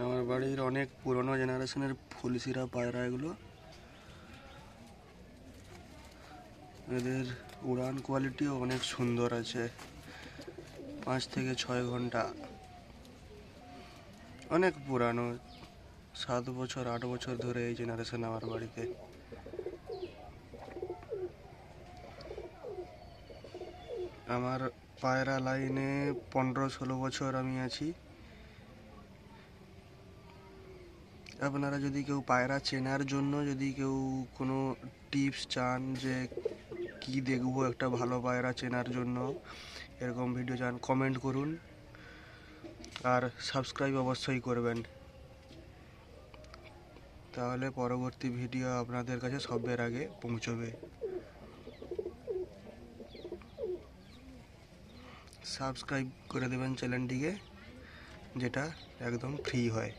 আমার বাড়ির অনেক পুরনো জেনারেশনের ফুলশিরা পায়রা এগুলো। এদের উড়ান কোয়ালিটিও অনেক সুন্দর আছে, 5 থেকে 6 ঘন্টা। অনেক পুরানো, 7 বছর 8 বছর ধরে এই জেনারেশন আমার বাড়িতে। আমার পায়রা লাইনে 15-16 বছর আমি আছি। আপনারা যদি কেউ পায়রা চেনার জন্য যদি কেউ কোনো টিপস চান যে কি দেখবো একটা ভালো পায়রা চেনার জন্য, এরকম ভিডিও চান, কমেন্ট করুন আর সাবস্ক্রাইব অবশ্যই করবেন, তাহলে পরবর্তী ভিডিও আপনাদের কাছে সবের আগে পৌঁছবে। সাবস্ক্রাইব করে দেবেন চ্যানেলটিকে, যেটা একদম ফ্রি হয়।